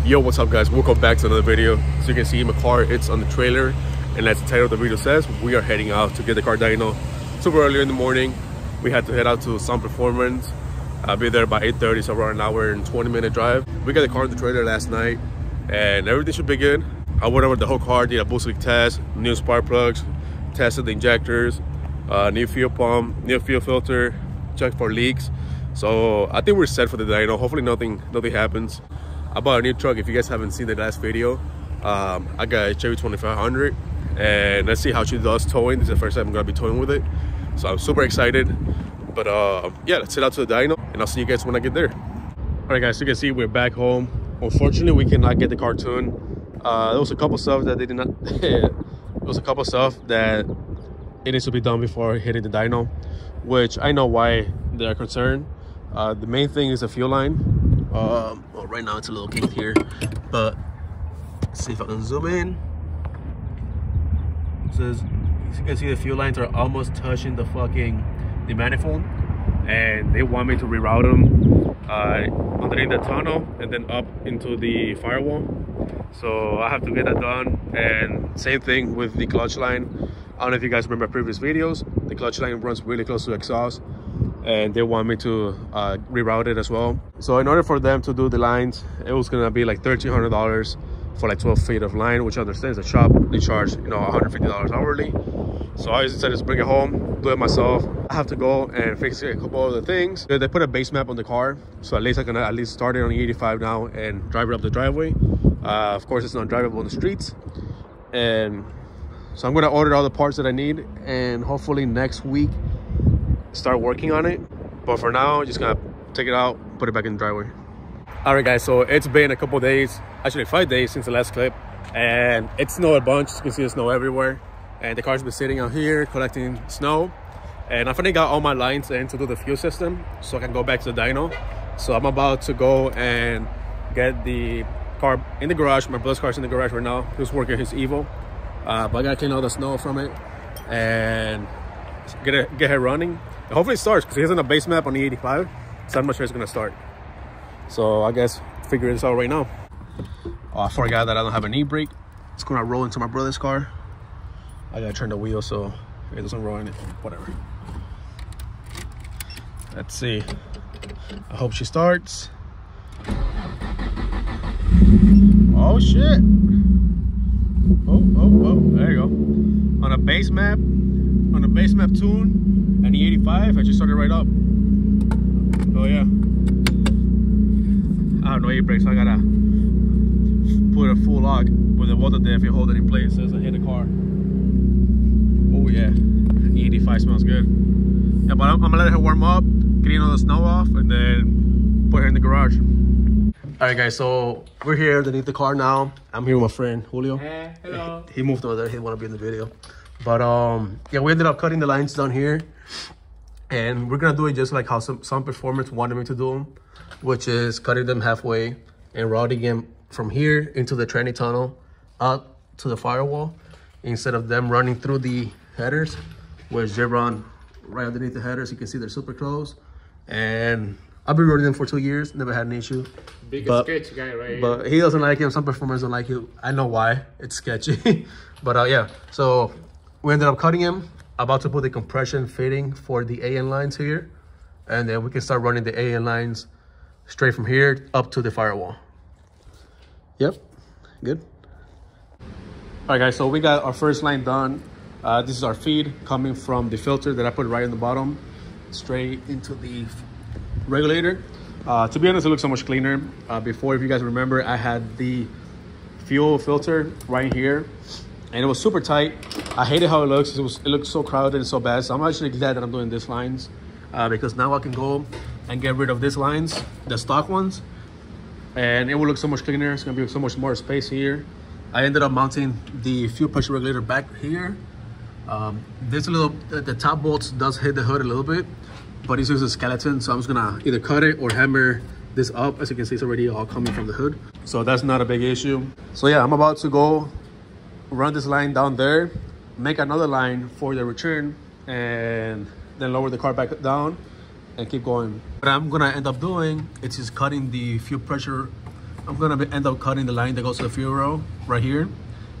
Yo, what's up guys, welcome back to another video. So you can see my car, it's on the trailer, and as the title of the video says, we are heading out to get the car dyno. Super early in the morning, we had to head out to Sun Performance. I'll be there by 8:30, so around an hour and 20-minute drive. We got the car in the trailer last night and everything should be good. I went over the whole car, did a boost leak test, new spark plugs, tested the injectors, new fuel pump, new fuel filter, checked for leaks. So I think we're set for the dyno. Hopefully nothing happens. I bought a new truck. If you guys haven't seen the last video, I got a Chevy 2500, and let's see how she does towing. This is the first time I'm gonna be towing with it, so I'm super excited. But yeah, let's head out to the dyno and I'll see you guys when I get there. All right guys, so you can see we're back home. Unfortunately, we cannot get the car tuned. There was a couple stuff that they did not there was a couple stuff that it needs to be done before hitting the dyno, which I know why they're concerned. The main thing is the fuel line. Well, right now it's a little kinked here, but let's see if I can zoom in. It says, as you can see, the fuel lines are almost touching the manifold, and they want me to reroute them underneath the tunnel and then up into the firewall. So I have to get that done. And same thing with the clutch line. I don't know if you guys remember previous videos, the clutch line runs really close to exhaust, and they want me to reroute it as well. So in order for them to do the lines, it was gonna be like $1,300 for like 12 feet of line, which I understand is a shop. They charge, you know, $150 hourly. So I just decided to bring it home, do it myself. I have to go and fix a couple other things. They put a base map on the car, so at least I can at least start it on the 85 now and drive it up the driveway. Of course, it's not drivable on the streets. And so I'm gonna order all the parts that I need, and hopefully next week start working on it. But for now, I'm just gonna take it out, put it back in the driveway. All right guys, so it's been a couple days, actually 5 days since the last clip, and it snowed a bunch. You can see the snow everywhere, and the car's been sitting out here collecting snow. And I finally got all my lines in to do the fuel system so I can go back to the dyno. So I'm about to go and get the car in the garage. My brother's car's in the garage right now. He's working his Evo, but I gotta clean all the snow from it and get her running. And hopefully it starts, because he has a base map on the 85, so I'm not sure it's gonna start. So I guess figure this out right now. Oh, I forgot that I don't have an e-brake. It's gonna roll into my brother's car. I gotta turn the wheel so it doesn't roll in it. Whatever. Let's see. I hope she starts. Oh shit. Oh, there you go. On a base map tune and the 85, I just started right up. Oh yeah. I have no e-brake, so I gotta put a full lock with the water there if you hold it in place as I hit the car. Oh yeah, the 85 smells good. Yeah, but I'm gonna let her warm up, getting all the snow off, and then put her in the garage. All right guys, so we're here underneath the car now. I'm here with my friend Julio. Hey, hello. He moved over there, he didn't want to be in the video. But yeah, we ended up cutting the lines down here, and we're gonna do it just like how some Performance wanted me to do them, which is cutting them halfway and routing them from here into the tranny tunnel out to the firewall, instead of them running through the headers, which they run right underneath the headers. You can see they're super close, and I've been running them for 2 years, never had an issue. Big sketch guy right here. But he doesn't like him. Some Performers don't like it. I know why. It's sketchy. But yeah, so we ended up cutting him. About to put the compression fitting for the AN lines here, and then we can start running the AN lines straight from here up to the firewall. Yep, good. All right guys, so we got our first line done. This is our feed coming from the filter that I put right in the bottom, straight into the regulator. To be honest, it looks so much cleaner. Before, if you guys remember, I had the fuel filter right here, and it was super tight. I hated how it looks. It looks so crowded and so bad. So I'm actually glad that I'm doing these lines, because now I can go and get rid of these lines, the stock ones, and it will look so much cleaner. It's gonna be so much more space here. I ended up mounting the fuel pressure regulator back here. The top bolts does hit the hood a little bit, but it's just a skeleton, so I'm just gonna either cut it or hammer this up. As you can see, it's already all coming from the hood, so that's not a big issue. So yeah, I'm about to go run this line down there, make another line for the return, and then lower the car back down and keep going. What I'm gonna end up doing is just cutting the fuel pressure I'm gonna end up cutting the line that goes to the fuel row right here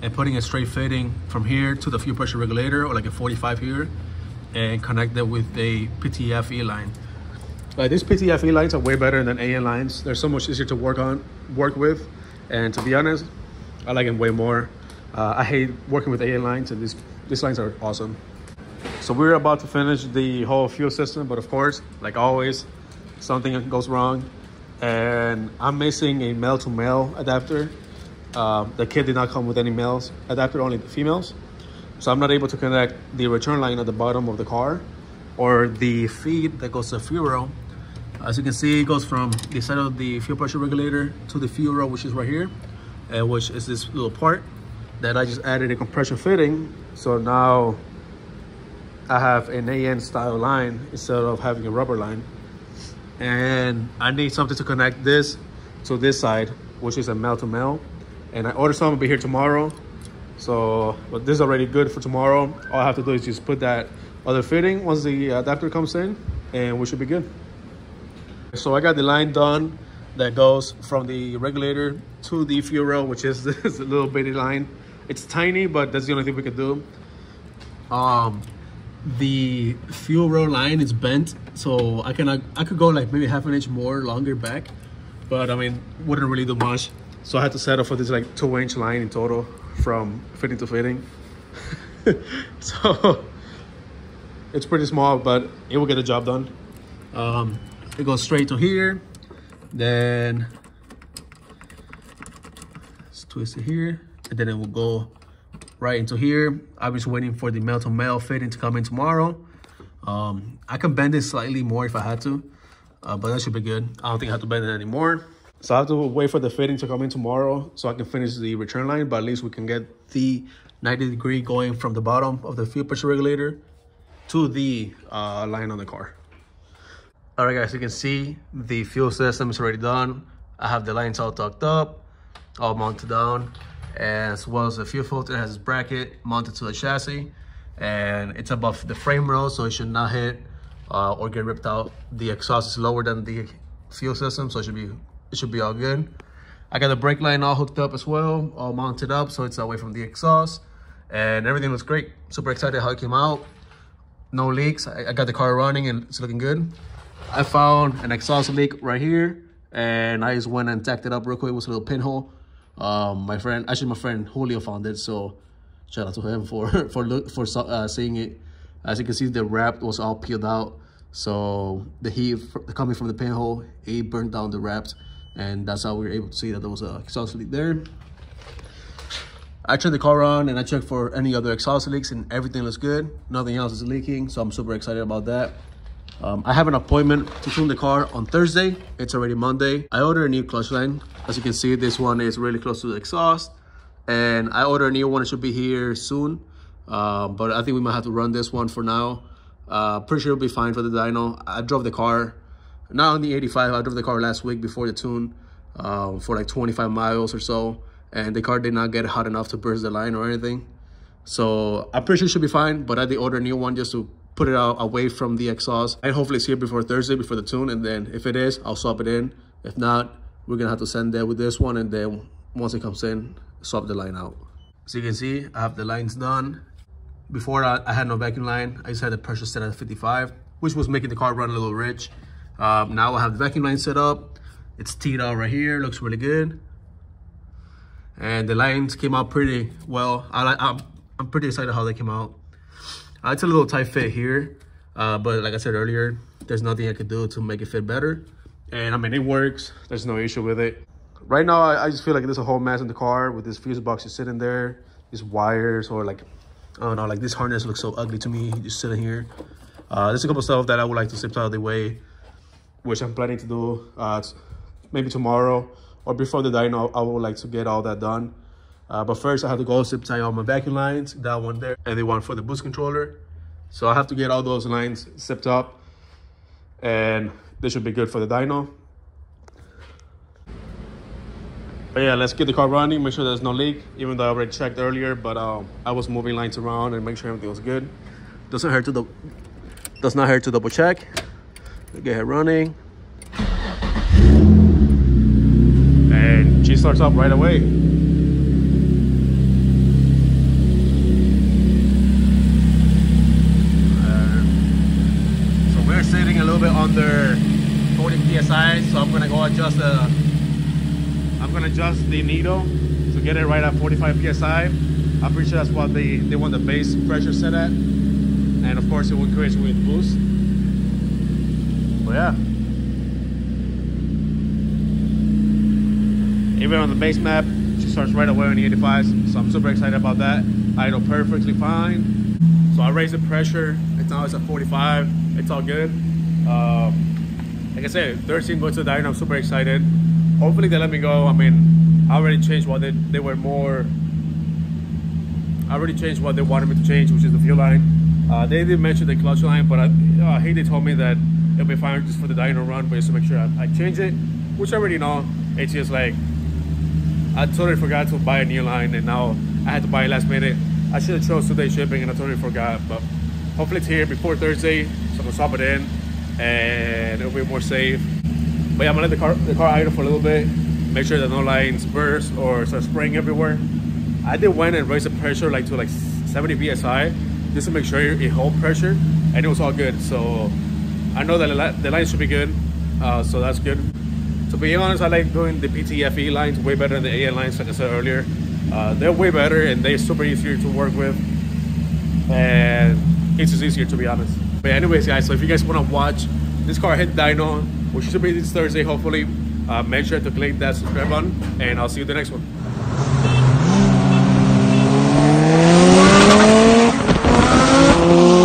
and putting a straight fitting from here to the fuel pressure regulator, or like a 45 here, and connect that with a PTFE line. Like these PTFE lines are way better than AN lines. They're so much easier to work with, and to be honest, I like them way more. I hate working with AN lines, and these lines are awesome. So we're about to finish the whole fuel system, but of course, like always, something goes wrong, and I'm missing a male-to-male adapter. The kit did not come with any males adapter, only the females. So I'm not able to connect the return line at the bottom of the car or the feed that goes to the fuel row. As you can see, it goes from the side of the fuel pressure regulator to the fuel row, which is right here, which is this little part that I just added a compression fitting. So now I have an AN style line instead of having a rubber line. And I need something to connect this to this side, which is a male to male. And I ordered some, will be here tomorrow. So, but this is already good for tomorrow. All I have to do is just put that other fitting once the adapter comes in, and we should be good. So I got the line done that goes from the regulator to the fuel row, which is this little bitty line. It's tiny, but that's the only thing we can do. The fuel row line is bent, so I could go like maybe half an inch more longer back, but I mean, wouldn't really do much. So I had to settle for this like 2-inch line in total from fitting to fitting. So it's pretty small, but it will get the job done. It goes straight to here, then let's twist it here, and then it will go right into here. I'm just waiting for the male to male fitting to come in tomorrow. I can bend it slightly more if I had to, but that should be good. I don't think I have to bend it anymore. So I have to wait for the fitting to come in tomorrow so I can finish the return line, but at least we can get the 90-degree going from the bottom of the fuel pressure regulator to the line on the car. All right, guys, you can see the fuel system is already done. I have the lines all tucked up, all mounted down, as well as the fuel filter has its bracket mounted to the chassis, and it's above the frame rail, so it should not hit or get ripped out. The exhaust is lower than the fuel system, so it should be all good. I got the brake line all hooked up as well, all mounted up, so it's away from the exhaust, and everything looks great. Super excited how it came out. No leaks. I got the car running and it's looking good. I found an exhaust leak right here, and I just went and tacked it up real quick with a little pinhole. My friend Julio found it, so shout out to him for seeing it. As you can see, the wrap was all peeled out, so the heat coming from the pinhole, it burned down the wraps, and that's how we were able to see that there was an exhaust leak there. I turned the car on and I checked for any other exhaust leaks, and everything looks good. Nothing else is leaking, so I'm super excited about that. I have an appointment to tune the car on Thursday. It's already Monday. I ordered a new clutch line. As you can see, this one is really close to the exhaust, and I ordered a new one. It should be here soon, but I think we might have to run this one for now. Pretty sure it'll be fine for the dyno. I drove the car, not on the 85, I drove the car last week before the tune for like 25 miles or so, and the car did not get hot enough to burst the line or anything. So I'm pretty sure it should be fine, but I did order a new one just to put it out away from the exhaust. And hopefully it's here before Thursday, before the tune, and then if it is, I'll swap it in. If not, we're gonna have to send that with this one, and then once it comes in, swap the line out. So you can see, I have the lines done. Before I had no vacuum line. I just had the pressure set at 55, which was making the car run a little rich. Now I have the vacuum line set up. It's teed out right here, looks really good. And the lines came out pretty well. I'm pretty excited how they came out. It's a little tight fit here, but like I said earlier, there's nothing I could do to make it fit better. And I mean, it works. There's no issue with it. Right now, I just feel like there's a whole mess in the car with this fuse box just sitting there, these wires, or like, I don't know, like this harness looks so ugly to me, just sitting here. There's a couple stuff that I would like to zip out of the way, which I'm planning to do maybe tomorrow or before the dyno. I would like to get all that done. But first I have to go zip tie all my vacuum lines, that one there, and the one for the boost controller. So I have to get all those lines zipped up, and this should be good for the dyno. But yeah, let's get the car running, make sure there's no leak, even though I already checked earlier, but I was moving lines around and make sure everything was good. Does not hurt to double check. Get it running. And starts up right away. So we're sitting a little bit under 40 psi, so I'm gonna go adjust the needle to get it right at 45 psi. I'm pretty sure that's what they want the base pressure set at, and of course it will increase with boost. But yeah, even on the base map, she starts right away on the 85s, so I'm super excited about that. Idle perfectly fine. So I raised the pressure. Now it's at 45. It's all good. Like I said, 13 going to the dyno. I'm super excited. Hopefully they let me go. I mean, I already changed what they were more. I already changed what they wanted me to change, which is the fuel line. They didn't mention the clutch line, but I hate they told me that it'll be fine just for the dyno run, but just to make sure I change it, which I already know. It's just like I totally forgot to buy a new line, and now I had to buy it last minute. I should have chose 2-day shipping, and I totally forgot. But hopefully it's here before Thursday, so I can swap it in, and it'll be more safe. But yeah, I'm gonna let the car idle for a little bit, make sure that no lines burst or start spraying everywhere. I did went and raise the pressure like to like 70 psi just to make sure it hold pressure, and it was all good. So I know that the lines should be good, so that's good. To be honest, I like doing the PTFE lines way better than the AN lines, like I said earlier. They're way better and they're super easier to work with, and it's just easier, to be honest. But anyways, guys, so if you guys want to watch this car hit dyno, which should be this Thursday, hopefully, make sure to click that subscribe button, and I'll see you in the next one. Oh,